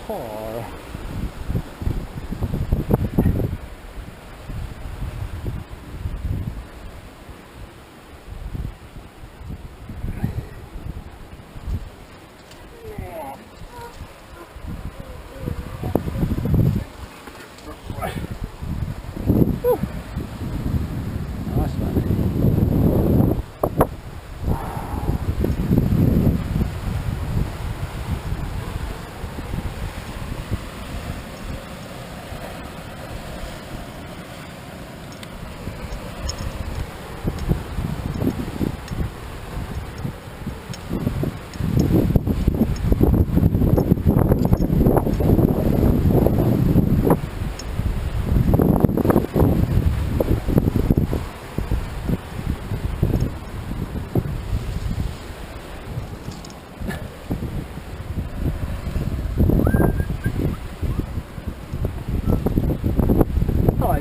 car.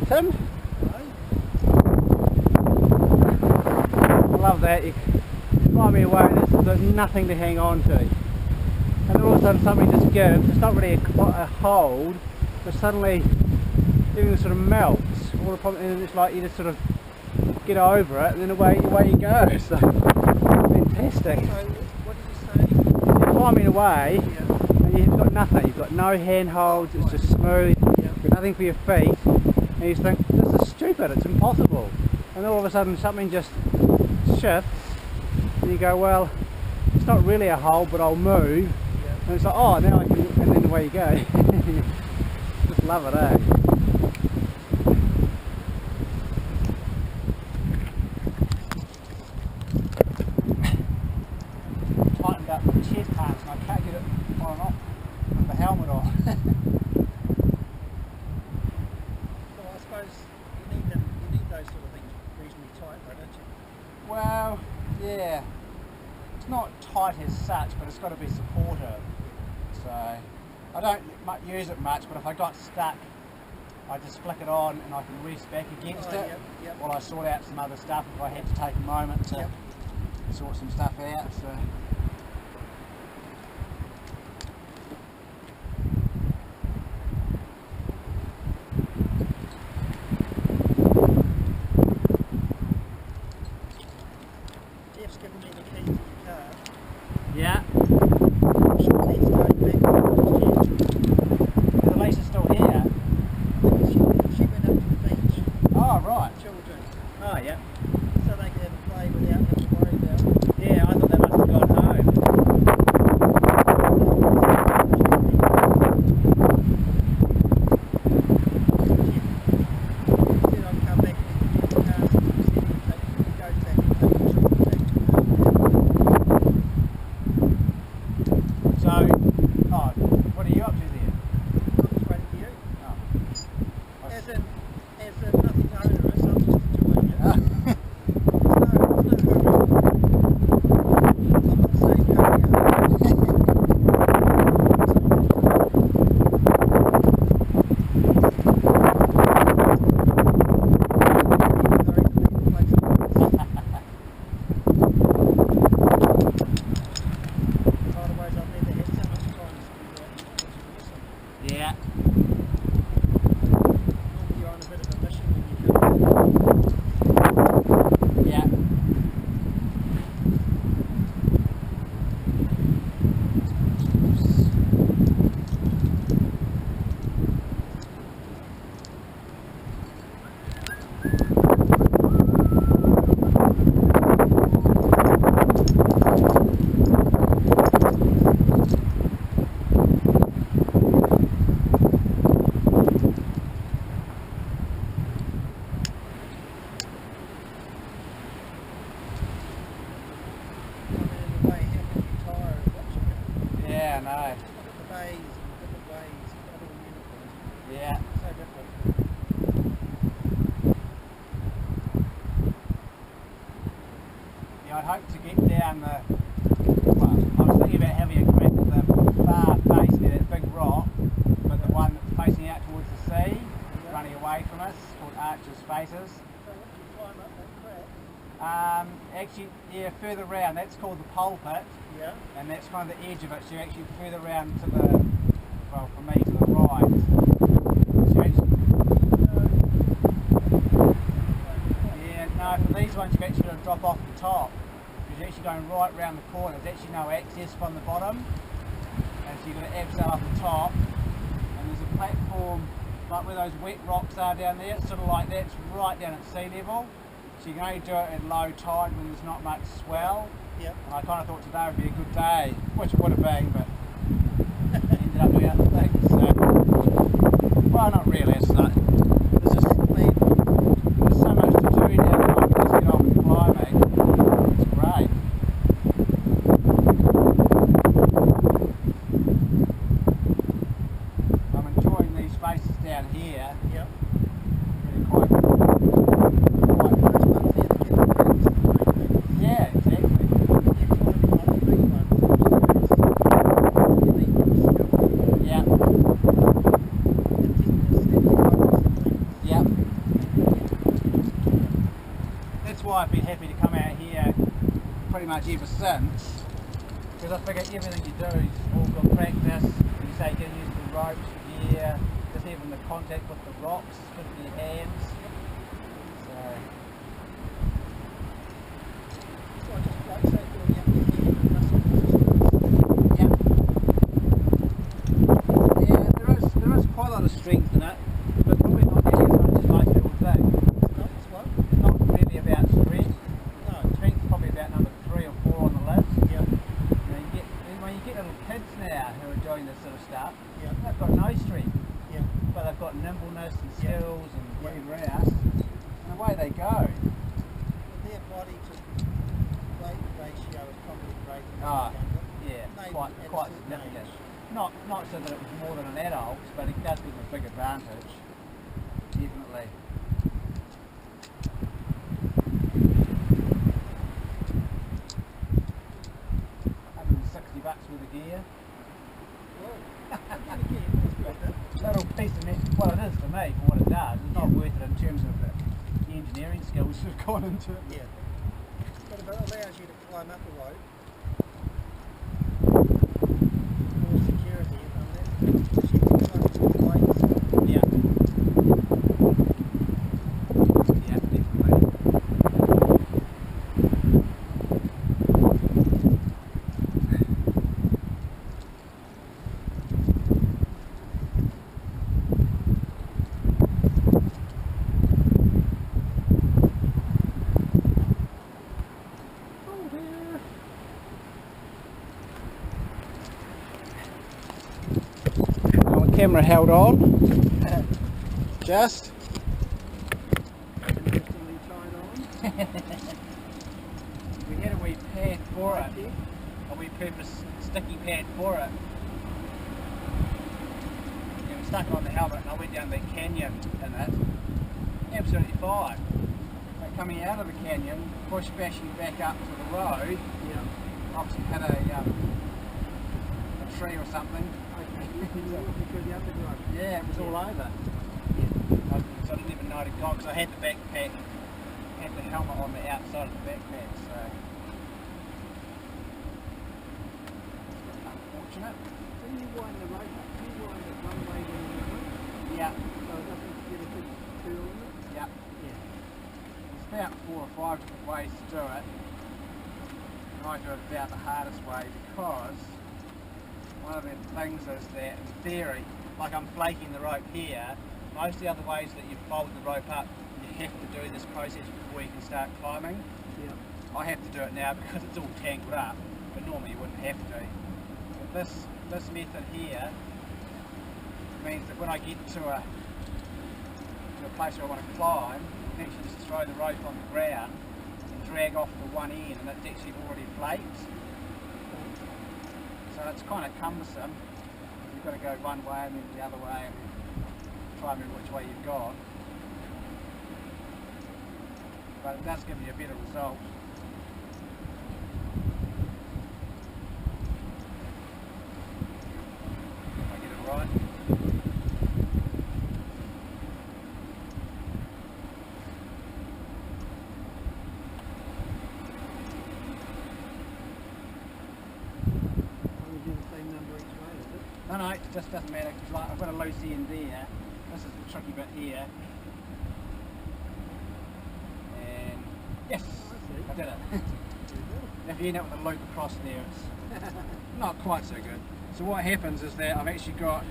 Tim. I love that. You fly me away, there's nothing to hang on to. And then all of a sudden something just gives, it's not really a hold, but suddenly everything sort of melts. All the problem, and it's like you just sort of get over it and then away you go. So, fantastic. So, what did you say? You're climbing away, Yeah. and you've got nothing. You've got no handholds, it's just smooth, you've got nothing for your feet. And you just think, this is stupid, it's impossible. And then all of a sudden something just shifts and you go, well, it's not really a hold, but I'll move. Yeah. And it's like, oh, now I can, and then away you go. Just love it, eh? Tightened up my chest harness and I can't get it on and off with the helmet on. You need those sort of things reasonably tight, though, don't you? Well, yeah, it's not tight as such, but it's got to be supportive. So I don't use it much, but if I got stuck, I just flick it on and I can rest back against it Yep. while I sort out some other stuff if I had to take a moment to sort some stuff out. So. Jeff's given me the keys to the car. Yeah. She needs to go back to the The lease is still here. She went up to the beach. Oh, right. Children. Oh, yeah. So they could have a play without having to worry about it. Yeah, I thought they must have gone home. Then I'll come back and get the car so you can go back and take the children back to So, oh, what are you up to there? I'm just waiting for you. Oh. As in nothing onerous, I'm just enjoying it. Ah. There's no hurry. I'm not saying hurry up. Otherwise I've never had so much time to do that, which is awesome. Yeah. Normally you're on a bit of a mission when you come back. Yeah. Yeah, I know. Look at the bays and different ways, not all uniform. Yeah. So different. Yeah, I'd hope to get down well, I was thinking about having a crack at the far face there, that big rock, but the one that's facing out towards the sea, running away from us, called Archer's Faces. So once you climb up that crack, Actually, yeah, further round, that's called the pole pit, yeah, and that's kind of the edge of it, so you're actually further round to the, if well for me to the right. Yeah, no, for these ones you've actually got to drop off the top. Because you're actually going right round the corner. There's actually no access from the bottom. And so you've got to abseil up the top. And there's a platform like where those wet rocks are down there. It's sort of like that. It's right down at sea level. So you can only do it at low tide when there's not much swell. Yep. And I kind of thought today would be a good day, which it would have been, but ended up doing other things. So, well, not really. It's like, there's just there's so much to do down there. I can just get off and climbing. It's great. I'm enjoying these faces down here. Yep. Really quite. Yeah, exactly. Yeah. Yeah. That's why I've been happy to come out here pretty much ever since. Because I figure everything you do is all good practice. You say you can use the ropes, gear, just even the contact with the rocks, with your hands. So. There is quite a lot of strength in it, but probably not nearly as much as most people think. It's not really about strength. No, strength's probably about number 3 or 4 on the list. Yeah. When you get little kids now who are doing this sort of stuff, Yeah. they've got no strength, Yeah. but they've got nimbleness and skills and whatever else, and away they go. Their body to weight ratio is probably greater than Ah, younger. yeah, Maybe quite at a significant. certain Not so that it was more than an adult, but it does give them a big advantage. Definitely. $160 worth of gear. Little piece of net. Well, it is for me for what it does. It's not worth it in terms of the engineering skills that have gone into it. Yeah. But if it allows you to climb up a rope, more security, unless you can climb up the weights. Yeah. Yeah, definitely. Camera held on. Just. Interestingly tied on. We had a wee pad for it. A wee purpose sticky pad for it. And we stuck it on the helmet and I went down the canyon in it. Absolutely fine. But coming out of the canyon, push bashing back up to the road. Yeah. Obviously had a tree or something. Yeah, it was all over. Yeah. So I didn't even know it had gone because I had the backpack, had the helmet on the outside of the backpack, so unfortunate. When you wind the rope up, you wind it one way when you go. Yeah. So it doesn't get a big curl in it. Yeah. Yeah. There's about 4 or 5 different ways to do it. And I do it about the hardest way because one of the things is that in theory, like I'm flaking the rope here, most of the other ways that you fold the rope up, you have to do this process before you can start climbing. Yeah. I have to do it now because it's all tangled up, but normally you wouldn't have to. But this method here means that when I get to a place where I want to climb, I can actually just throw the rope on the ground and drag off the one end and it's actually already flaked. So it's kind of cumbersome. You've got to go one way and then the other way and try and remember which way you've gone. But it does give you a better result. If I get it right. Do the same number each way, is it? No, it just doesn't matter, because like, I've got a loose end there. This is the tricky bit here. And yes, I did it. If you end up with a loop across there, it's not quite so good. So what happens is that I've actually got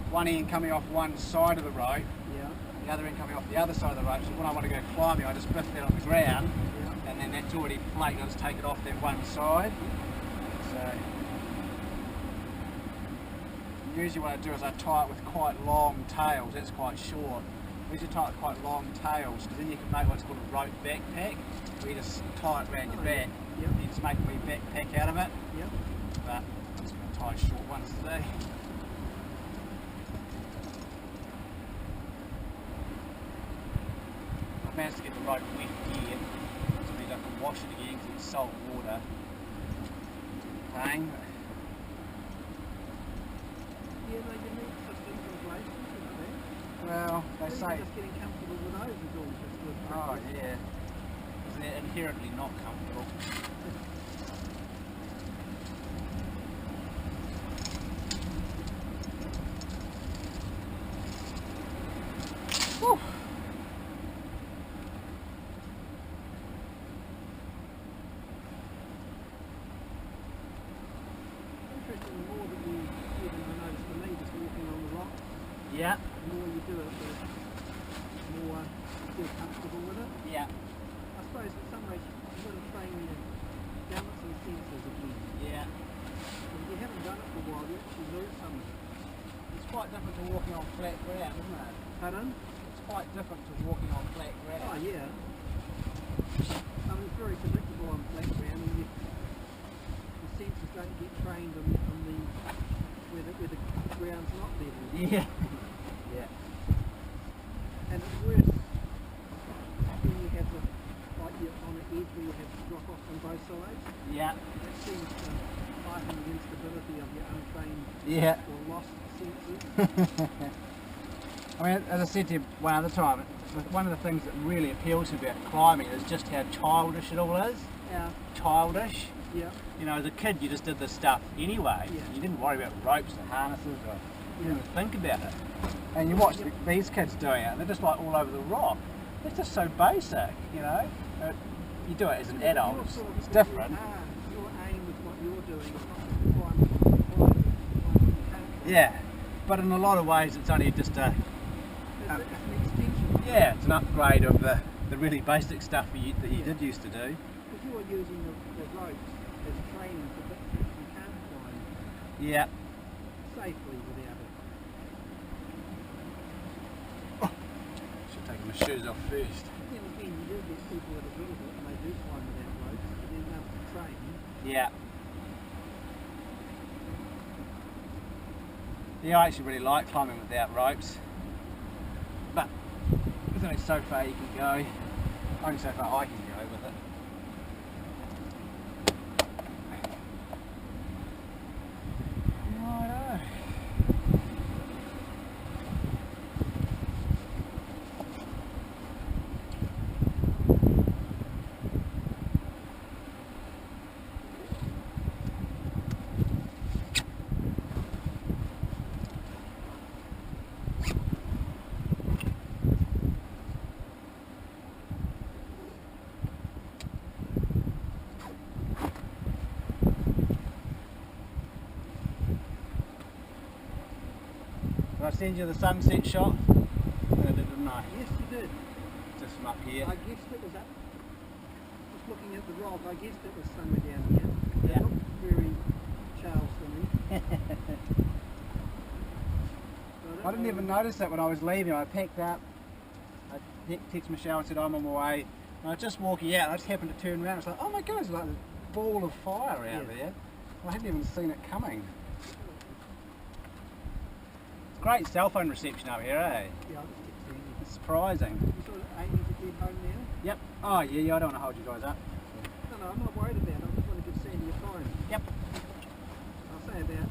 one end coming off one side of the rope, the other end coming off the other side of the rope. So when I want to go climbing, I just lift that on the ground, and then that's already flaked. I just take it off that one side. So usually what I do is I tie it with quite long tails. That's quite short. I usually tie it with quite long tails, because then you can make what's called a rope backpack, where you just tie it around your back. You just make a wee backpack out of it. But I'm just going to tie short ones today. I've managed to get the rope wet again, so means I can wash it again because it's salt water. Pain. Well, they say. Just getting comfortable with those is all just good. Oh yeah. Because they're inherently not comfortable. Whew. Interesting, the more that you even I noticed for me, just walking on the rock, Yeah. the more you do it, the more you feel comfortable with it. Yeah. I suppose in some ways you've got to train your balancing senses again. Yeah. If you haven't done it for a while, you actually lose some of it. It's quite different to walking on flat ground, isn't it? Pardon? It's quite different to walking on flat ground. Oh yeah. I mean, it's very predictable on flat ground, and your senses don't get trained on the where the ground's not level. Yeah. Yeah. And it's worse when you have like you're on an edge where you have to drop off on both sides. Yeah. That seems to heighten the instability of your untrained Yeah. or lost senses. I mean, as I said to you one other time, one of the things that really appeals to me about climbing is just how childish it all is. Yeah. Childish. Yeah. You know, as a kid you just did this stuff anyway. Yeah. You didn't worry about ropes or harnesses, or you didn't even think about it. And you watch these kids doing it, and they're just like all over the rock. It's just so basic, you know. You do it as an adult, it's different. Your aim with what you're doing is not the requirement. Yeah, but in a lot of ways it's only just a... It's an extension. Yeah, it's an upgrade of the really basic stuff that you did used to do. Because you are using the ropes as training for bits that you can't climb Yeah. safely without it. Should take my shoes off first. Then again, you do get people that are good at it and they do climb without ropes, but then they'll train. Yeah. Yeah, I actually really like climbing without ropes. But there's only so far you can go. Only so far I can go with it. Righto. Did I send you the sunset shot? I did, didn't I? Yes, you did. Just from up here. I guessed it was up. Just looking at the rock, I guessed it was somewhere down here. Yeah. It looked very Charleston-y. I didn't even notice that when I was leaving. I packed up, I texted Michelle and said I'm on my way. And I was just walking out and I just happened to turn around and it's like, oh my goodness, like a ball of fire out there. I hadn't even seen it coming. It's great cell phone reception up here, eh? Yeah, I just kept seeing it. It's surprising. You sort of aiming to get home now? Yep. Oh yeah, I don't want to hold you guys up. No, I'm not worried about it. I just want to get Sandy a phone. Yep. I'll say about